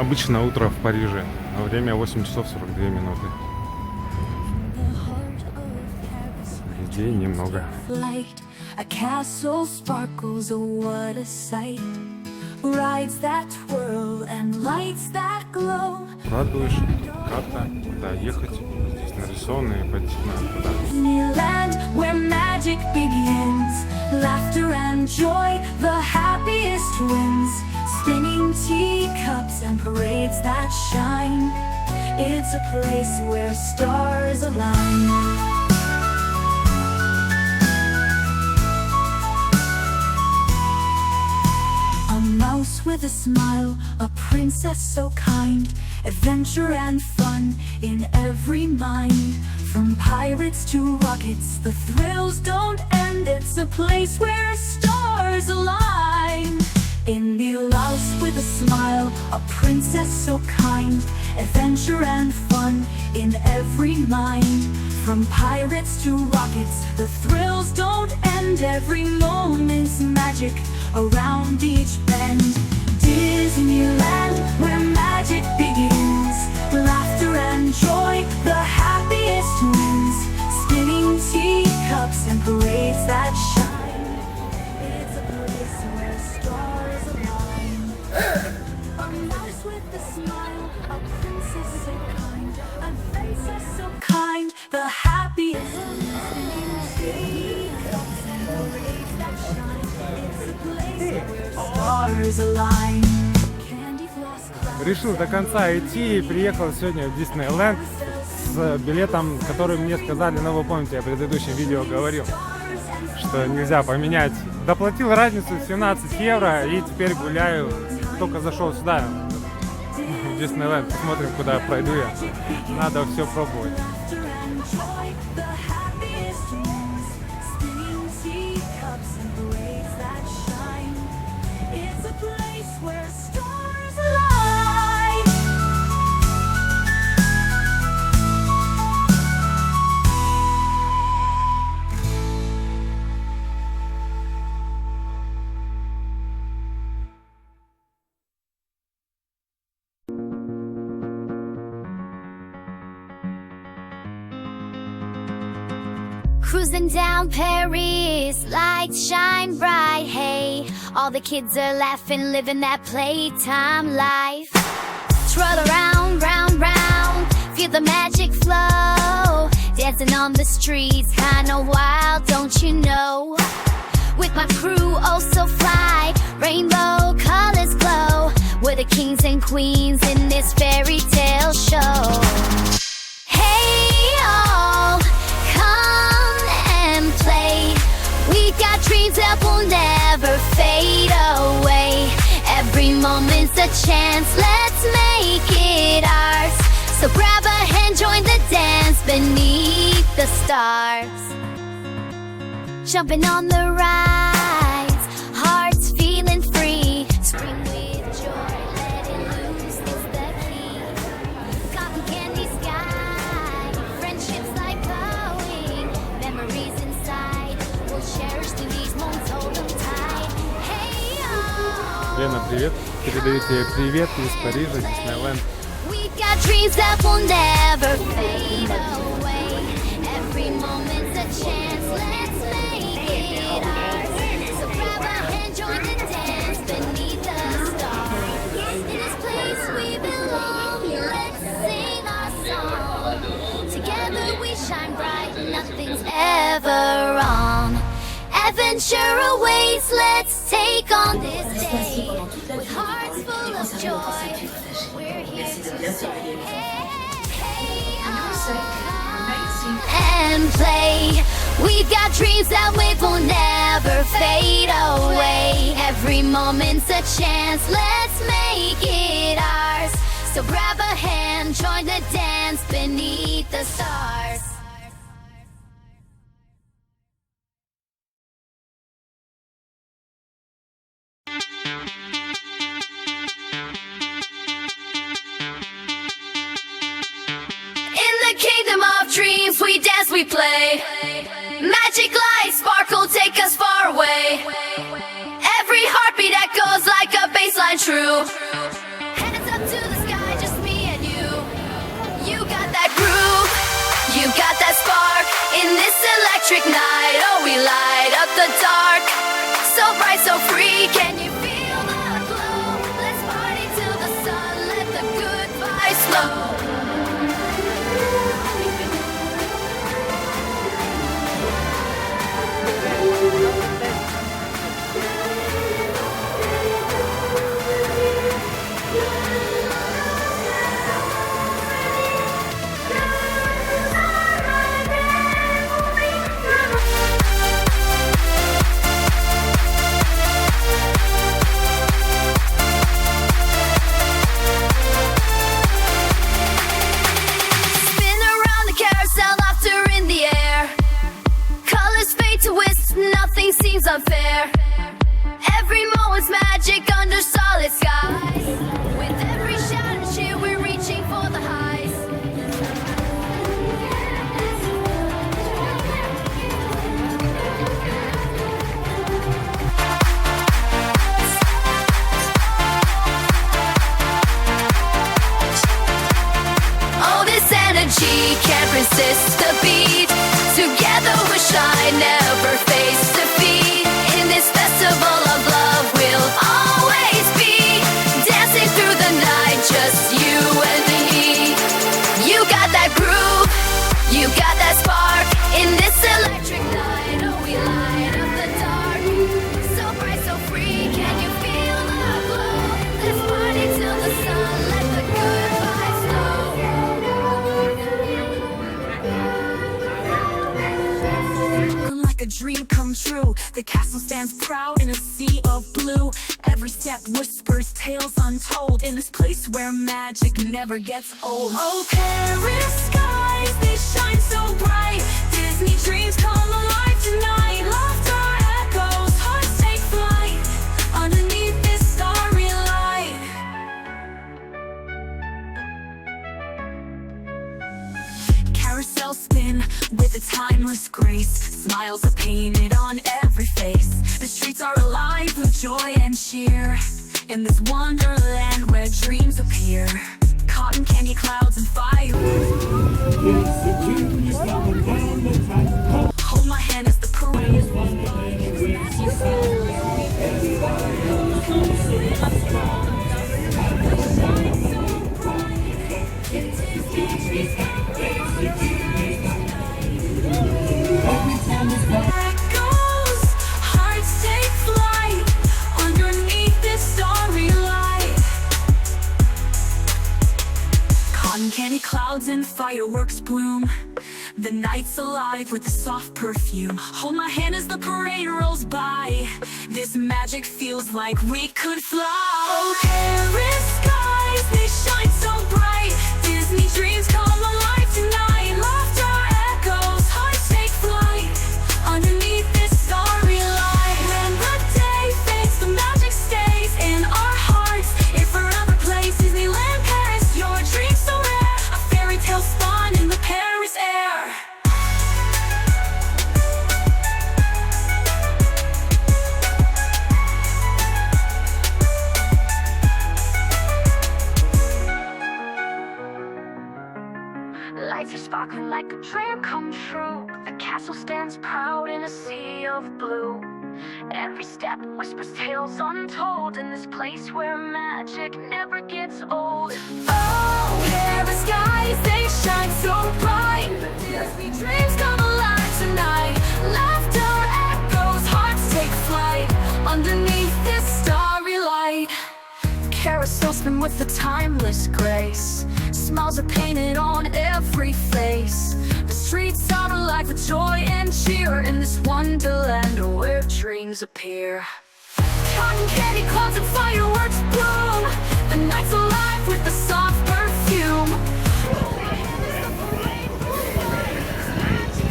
Обычно утро в Париже, а время 8 часов 42 минуты. Людей немного. A castle sparkles, oh what a sight. Rides that twirl and lights that glow. Радуешь, карта, куда ехать. Здесь нарисованные подтекна туда. Land where magic begins. Laughter and joy, the happiest wins. Spinning teacups and parades that shine. It's a place where stars align. With a smile, a princess so kind. Adventure and fun in every mind. From pirates to rockets, the thrills don't end. It's a place where stars align. In the house with a smile, a princess so kind. Adventure and fun in every mind. From pirates to rockets, the thrills don't end. Every moment's magic around each bend. Disneyland, where magic begins. Laughter and joy, the happiest wins. Spinning teacups and parades that shine. It's a place where stars align. A mouse with a smile, a princess so kind. A princess so kind, the happiest. Spinning teacups and parades that shine. It's a place where stars align. Решил до конца идти и приехал сегодня в Диснейленд с билетом, который мне сказали, ну вы помните, я в предыдущем видео говорил, что нельзя поменять. Доплатил разницу 17 евро и теперь гуляю, только зашел сюда, в Диснейленд, посмотрим, куда пройду я. Надо все пробовать. Cruising down Paris, lights shine bright, hey. All the kids are laughing, living that playtime life. Twirl around, round, round, feel the magic flow. Dancing on the streets, kinda wild, don't you know? With my crew, oh so fly, rainbow colors glow. We're the kings and queens in this fairy tale show. Hey all, come and play. We've got dreams that will never fade away. Every moment's a chance, let's make it ours. So grab a hand, join the dance beneath the stars. Jumping on the rides, hearts feeling free. Scream with joy, let it loose, it's the key. Cotton candy sky, friendships like glowing. Memories inside, we'll cherish through these moments, hold them tight. Hey, oh. Лена, привет. Передаю тебе привет из Парижа, Диснейленд. We've got dreams that will never fade away. Every moment's a chance, let's make it ours. So grab a hand, join the dance beneath the stars. In this place we belong, let's sing our song. Together we shine bright, nothing's ever wrong. Adventure awaits, let's take on this day. With hearts full of joy, we're here to stay. Hey, come and play. We've got dreams that we will never fade away. Every moment's a chance, let's make it ours. So grab a hand, join the dance beneath the stars. Kingdom of dreams, we dance, we play. Magic lights sparkle, take us far away. Every heartbeat echoes like a bass line true. Hands up to the In this electric night, oh, we light up the dark. So bright, so free, can you feel the glow? Let's party till the sun, let the good vibes flow. Spin around the carousel, laughter in the air. Colors fade to wisps, nothing seems unfair. Every moment's magic under solid skies. With every shout and cheer, we're reaching for the highs. Oh, this energy can't resist the beat. Together we shine, never face defeat. In this festival of love, we'll always be dancing through the night, just you and me. You got that groove, you got that spark. In this electric night, oh, we light up the dark. So bright, so free, can you feel the glow? Let's party till the sun, let the good vibes flow. Like a dream come true, the castle stands proud in a sea of blue. Every step whispers tales untold in this place where magic never gets old. Oh, Paris skies, they shine so bright. Disney dreams come alive tonight. Laughter echoes, hearts take flight underneath this starry light. Carousel spin with a timeless grace. Smiles are painted on every face. The streets are alive with joy and cheer. In this wonderland where dreams appear. Cotton candy clouds and fireworks. Hold my hand as the parade. Echoes, hearts take flight underneath this starry light. Cotton candy clouds and fireworks bloom. The night's alive with a soft perfume. Hold my hand as the parade rolls by. This magic feels like we could fly. Oh, Paris skies, they shine so bright. Disney dreams come alive tonight. Laughter echoes, hearts take flight underneath this starry light. When the day fades, the magic stays in our hearts. It forever plays Disneyland Paris. Your dreams so rare, a fairy tale spun in the Paris air. Lights are sparkling like a dream come true. The castle stands proud in a sea of blue. Every step whispers tales untold in this place where magic never gets old. Oh, Paris skies, they shine so bright. Disney dreams come alive tonight. Laughter echoes, hearts take flight underneath this starry light. Carousel spin with a timeless grace. Smiles are painted on every face. The streets are alive with joy and cheer in this wonderland where dreams appear. Cotton candy clouds and fireworks bloom. The night's alive with the soft perfume.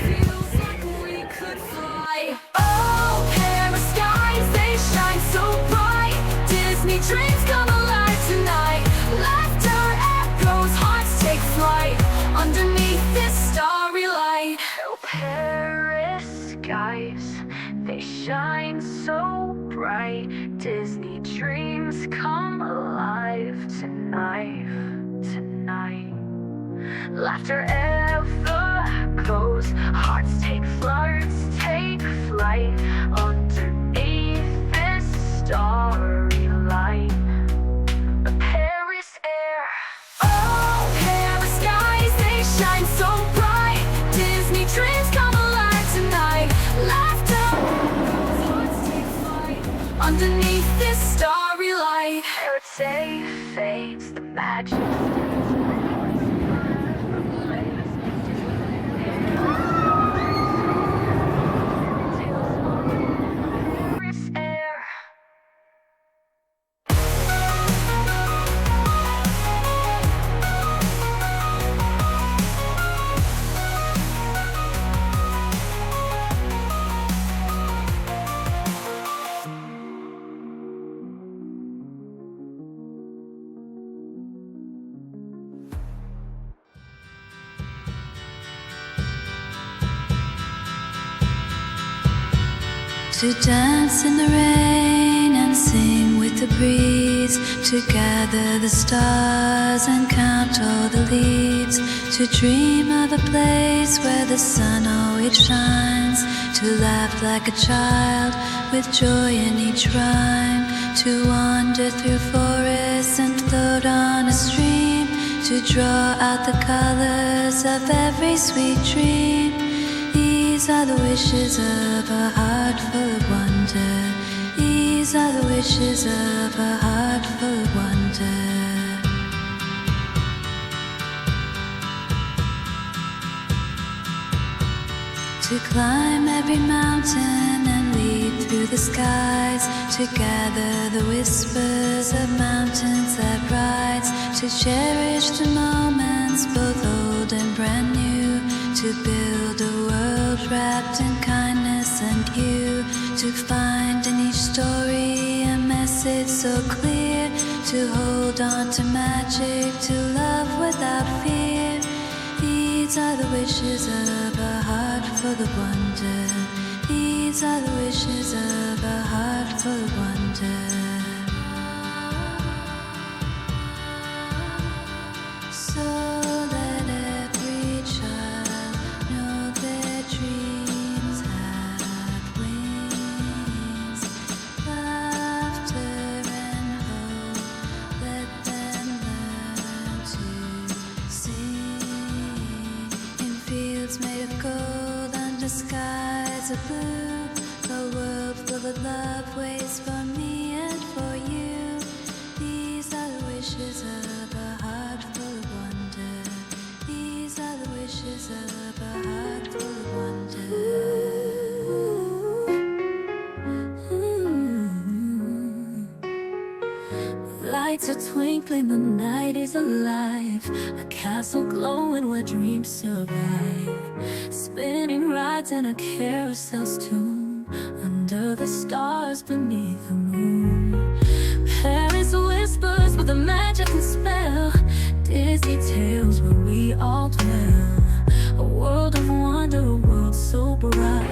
Feels like we could fly. Oh, Paris skies, they shine so bright. Disney dreams come alive tonight. Laughter echoes, hearts take flight underneath this starry light. Oh, Paris skies, they shine so bright. Disney dreams come alive tonight, tonight. Laughter ever close. Hearts take flight underneath this starry light. Paris air. Oh, Paris skies, they shine so bright. Disney dreams come alive tonight. Laughter, hearts take flight underneath this starry light. Paris fades, the magic. To dance in the rain and sing with the breeze, to gather the stars and count all the leaves, to dream of a place where the sun always shines, to laugh like a child with joy in each rhyme, to wander through forests and float on a stream, to draw out the colors of every sweet dream. These are the wishes of a heart full of wonder. These are the wishes of a heart full of wonder. To climb every mountain and leap through the skies, to gather the whispers of mountains that rise, to cherish the moments both old and brand new, to build a world wrapped in kindness and you, to find in each story a message so clear, to hold on to magic, to love without fear. These are the wishes of a heart full of wonder. These are the wishes of a heart full of wonder. So let every child know their dreams have wings. Laughter and hope, let them learn to sing. In fields made of gold, under skies of blue, a world full of love waits for me and for you. These are the wishes of a heart full of wonder. These are the wishes of a heart full of wonder. Lights are twinkling, the night is alive. A castle glowing where dreams survive. Spinning rides and a carousel's tune, under the stars beneath the moon. Paris whispers with a magical spell. Disney tales where we all dwell. A world of wonder, a world so bright.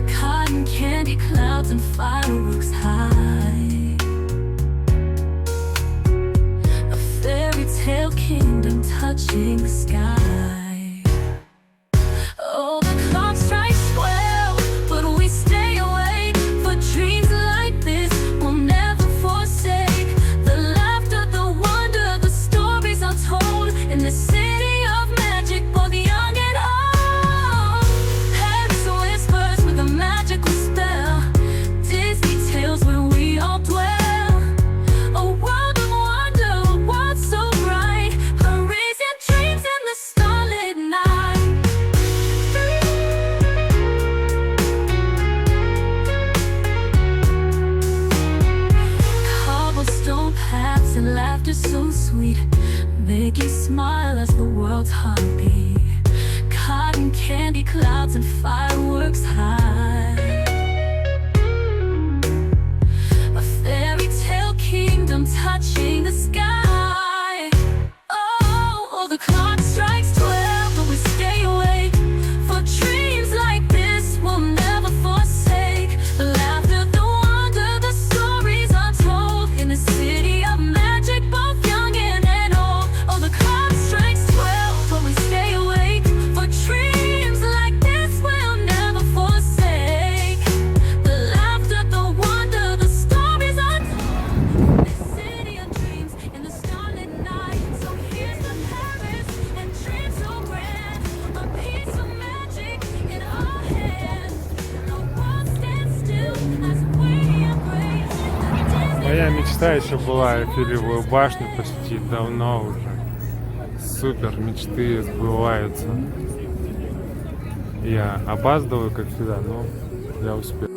Cotton candy clouds and fireworks high. A fairy tale kingdom touching the sky. Oh, the clock strikes 12, but we stay awake for dreams like this we'll never forsake. The laughter, the wonder, the stories are told in the city of magic for the young and old. Paris whispers with a magical spell. Disney tales where we all dwell. A world of wonder, a world so bright. Parisian dreams in the starlit night. Cobblestone paths and laughter so sweet, make you smile as the world's heartbeat. Cotton candy clouds and fireworks high. A fairy tale kingdom touching the sky. Oh, the clock strikes 12, but we stay awake for dreams like this we'll never forsake. The laughter, мечта еще была Эйфелевую башню посетить давно уже. Супер, мечты сбываются. Я опаздываю, как всегда, но я успел.